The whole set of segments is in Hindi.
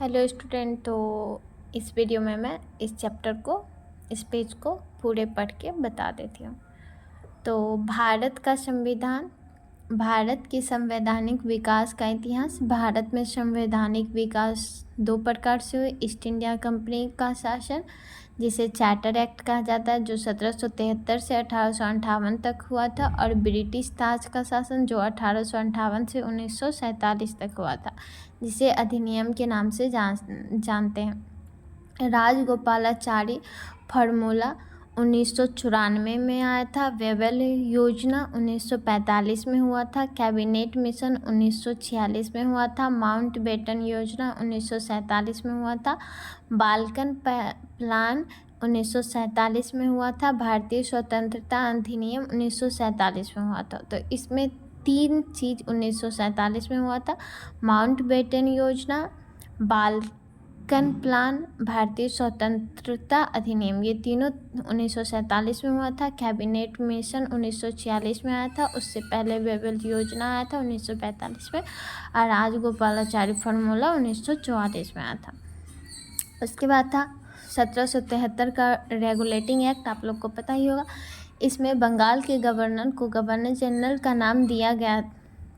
Hello student. तो इस वीडियो में मैं इस इस पेज को पूरे पढ़ के बता देती हूँ। तो भारत के संवैधानिक विकास का इतिहास। भारत में संवैधानिक विकास दो प्रकार से हुए। ईस्ट इंडिया कंपनी का शासन, जिसे चार्टर एक्ट कहा जाता है, जो 1773 से 1858 तक हुआ था, और ब्रिटिश ताज का शासन, जो 1858 से 1947 तक हुआ था, जिसे अधिनियम के नाम से जानते हैं। राजगोपालाचारी फार्मूला 1994 में आया था। वेवेल योजना 1945 में हुआ था। कैबिनेट मिशन 1946 में हुआ था। माउंट बेटन योजना 1947 में हुआ था। बाल्कन प्लान 1947 में हुआ था। भारतीय स्वतंत्रता अधिनियम 1947 में हुआ था। तो इसमें तीन चीज़ 1947 में हुआ था: माउंट बेटन योजना, बाल्कन प्लान, भारतीय स्वतंत्रता अधिनियम। ये तीनों 1947 में हुआ था। कैबिनेट मिशन 1946 में आया था। उससे पहले वेवेल योजना आया था 1945 में, और राजगोपालाचारी फार्मूला 1944 में आया था। उसके बाद था 1773 का रेगुलेटिंग एक्ट, आप लोग को पता ही होगा। इसमें बंगाल के गवर्नर को गवर्नर जनरल का नाम दिया गया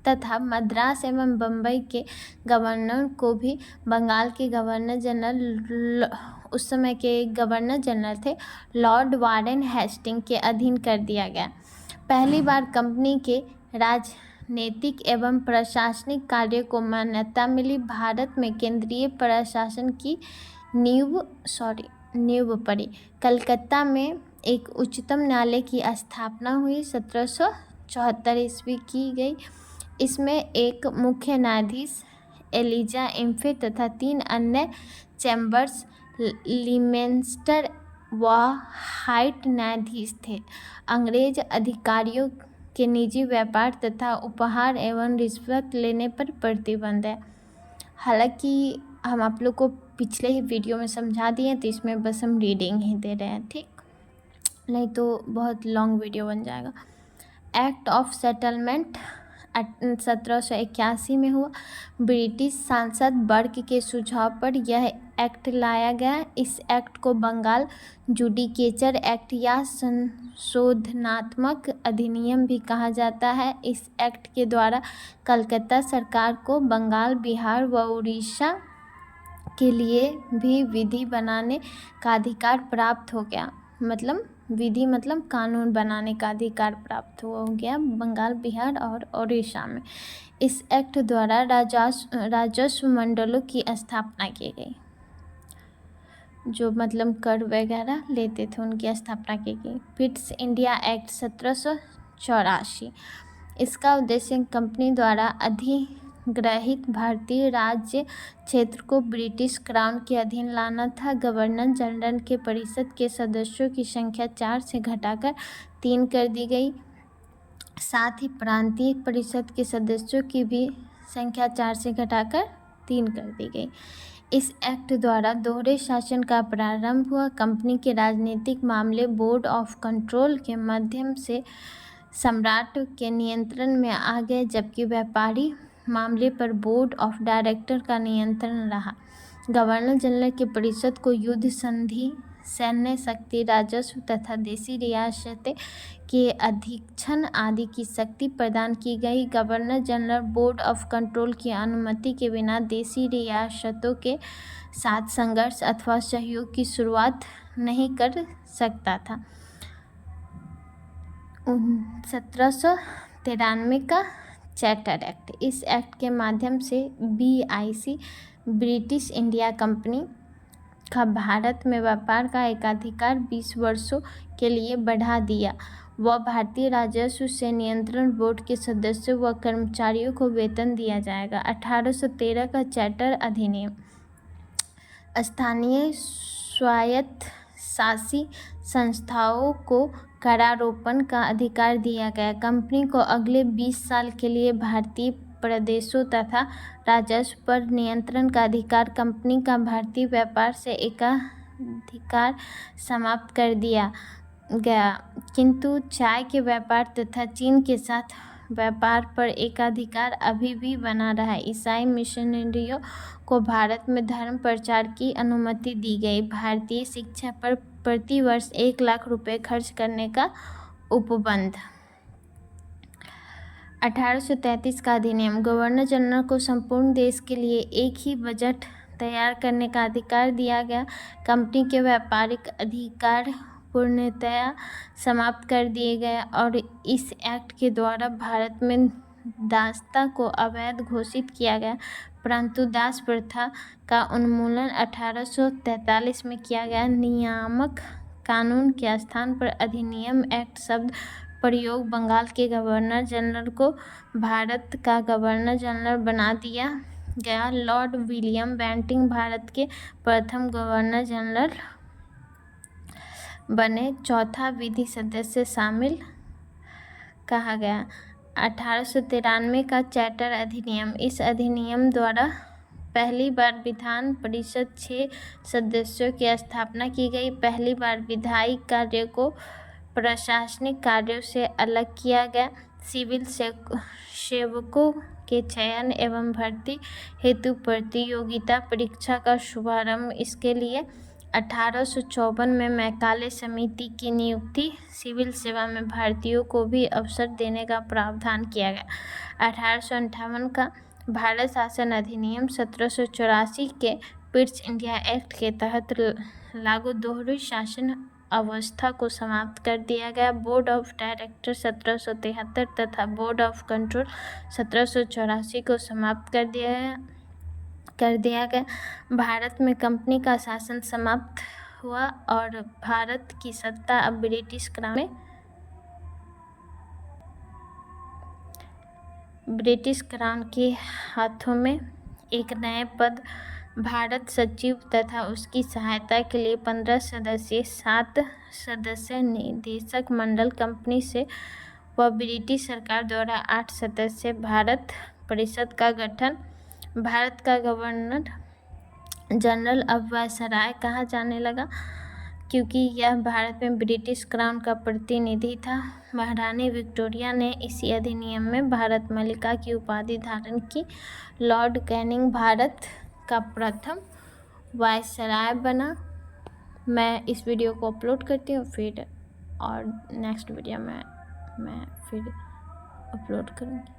तथा मद्रास एवं बम्बई के गवर्नर को भी बंगाल के गवर्नर जनरल, उस समय के गवर्नर जनरल थे लॉर्ड वारेन हेस्टिंग, के अधीन कर दिया गया। पहली बार कंपनी के राजनीतिक एवं प्रशासनिक कार्य को मान्यता मिली। भारत में केंद्रीय प्रशासन की नींव पड़ी। कलकत्ता में एक उच्चतम न्यायालय की स्थापना हुई, 1774 ईस्वी की गई। इसमें एक मुख्य न्यायाधीश एलिजा इम्फे तथा 3 अन्य चैम्बर्स लिमेंस्टर व हाइट न्यायाधीश थे। अंग्रेज अधिकारियों के निजी व्यापार तथा उपहार एवं रिश्वत लेने पर प्रतिबंध है। हालांकि हम आप लोग को पिछले ही वीडियो में समझा दिए, तो इसमें बस हम रीडिंग ही दे रहे हैं, ठीक? नहीं तो बहुत लॉन्ग वीडियो बन जाएगा। एक्ट ऑफ सेटलमेंट 1781 में हुआ। ब्रिटिश सांसद बर्क के सुझाव पर यह एक्ट लाया गया। इस एक्ट को बंगाल जुडिकेचर एक्ट या संशोधनात्मक अधिनियम भी कहा जाता है। इस एक्ट के द्वारा कलकत्ता सरकार को बंगाल, बिहार व उड़ीसा के लिए भी विधि बनाने का अधिकार प्राप्त हो गया। मतलब कानून बनाने का अधिकार प्राप्त हो गया बंगाल, बिहार और उड़ीसा में। इस एक्ट द्वारा राजस्व मंडलों की स्थापना की गई, जो कर वगैरह लेते थे, उनकी स्थापना की गई। पिट्स इंडिया एक्ट 1784, इसका उद्देश्य कंपनी द्वारा अधिग्रहित भारतीय राज्य क्षेत्र को ब्रिटिश क्राउन के अधीन लाना था। गवर्नर जनरल के परिषद के सदस्यों की संख्या 4 से घटाकर 3 कर दी गई। साथ ही प्रांतीय परिषद के सदस्यों की भी संख्या 4 से घटाकर 3 कर दी गई। इस एक्ट द्वारा दोहरे शासन का प्रारंभ हुआ। कंपनी के राजनीतिक मामले बोर्ड ऑफ कंट्रोल के माध्यम से सम्राट के नियंत्रण में आ गए, जबकि व्यापारी मामले पर बोर्ड ऑफ डायरेक्टर का नियंत्रण रहा। गवर्नर जनरल के परिषद को युद्ध संधि, सैन्य शक्ति, राजस्व तथा देशी रियासतें के अधीक्षण आदि की शक्ति प्रदान की गई। Governor general board of control की अनुमति के बिना देशी रियासतों के साथ संघर्ष अथवा सहयोग की शुरुआत नहीं कर सकता था। 1793 का चार्टर एक्ट, इस एक्ट के माध्यम से BIC ब्रिटिश इंडिया कंपनी का भारत में व्यापार का एकाधिकार 20 वर्षों के लिए बढ़ा दिया। वह भारतीय राजस्व से नियंत्रण बोर्ड के सदस्यों व कर्मचारियों को वेतन दिया जाएगा। 1813 का चार्टर अधिनियम, स्थानीय स्वायत्त शासी संस्थाओं को करारोपण का अधिकार दिया गया। कंपनी को अगले 20 साल के लिए भारतीय प्रदेशों तथा राजस्व पर नियंत्रण का अधिकार। कंपनी का भारतीय व्यापार से एकाधिकार समाप्त कर दिया गया, किंतु चाय के व्यापार तथा चीन के साथ व्यापार पर एकाधिकार अभी भी बना रहा। ईसाई मिशनरियों को भारत में धर्म प्रचार की अनुमति दी गई। भारतीय शिक्षा पर प्रति वर्ष 1 लाख रुपए खर्च करने का उपबंध। 1833 का अधिनियम। गवर्नर जनरल को संपूर्ण देश के लिए एक ही बजट तैयार करने का अधिकार दिया गया। कंपनी के व्यापारिक अधिकार पूर्णतया समाप्त कर दिए गए और इस एक्ट के द्वारा भारत में दासता को अवैध घोषित किया गया, परंतु दास प्रथा का उन्मूलन 1843 में किया गया। नियामक कानून के स्थान पर अधिनियम एक्ट शब्द प्रयोग बंगाल के गवर्नर जनरल को भारत का गवर्नर जनरल बना दिया गया। लॉर्ड विलियम बेंटिंक भारत के प्रथम गवर्नर जनरल बने। चौथा विधि सदस्य शामिल कहा गया। 1893 का चार्टर अधिनियम। इस अधिनियम द्वारा पहली बार विधान परिषद 6 सदस्यों की स्थापना की गई। पहली बार विधायी कार्य को प्रशासनिक कार्यों से अलग किया गया। सिविल सेवकों के चयन एवं भर्ती हेतु प्रतियोगिता परीक्षा का शुभारंभ। इसके लिए 1854 में मैकाले समिति की नियुक्ति। सिविल सेवा में भारतीयों को भी अवसर देने का प्रावधान किया गया। 1858 का भारत शासन अधिनियम। 1784 के पिट्स इंडिया एक्ट के तहत लागू दोहरी शासन अवस्था को समाप्त कर दिया गया। बोर्ड ऑफ डायरेक्टर 1773 तथा बोर्ड ऑफ कंट्रोल 1784 को समाप्त कर दिया गया। भारत में कंपनी का शासन समाप्त हुआ और भारत की सत्ता अब ब्रिटिश क्राउन के हाथों में। एक नए पद भारत सचिव तथा उसकी सहायता के लिए 15 सदस्यीय 7 सदस्य निदेशक मंडल। कंपनी से व ब्रिटिश सरकार द्वारा 8 सदस्य भारत परिषद का गठन। भारत का गवर्नर जनरल अब वायसराय कहा जाने लगा, क्योंकि यह भारत में ब्रिटिश क्राउन का प्रतिनिधि था। महारानी विक्टोरिया ने इसी अधिनियम में भारत मलिका की उपाधि धारण की। लॉर्ड कैनिंग भारत का प्रथम वायसराय बना। मैं इस वीडियो को अपलोड करती हूँ फिर और नेक्स्ट वीडियो में मैं फिर अपलोड करूँगी।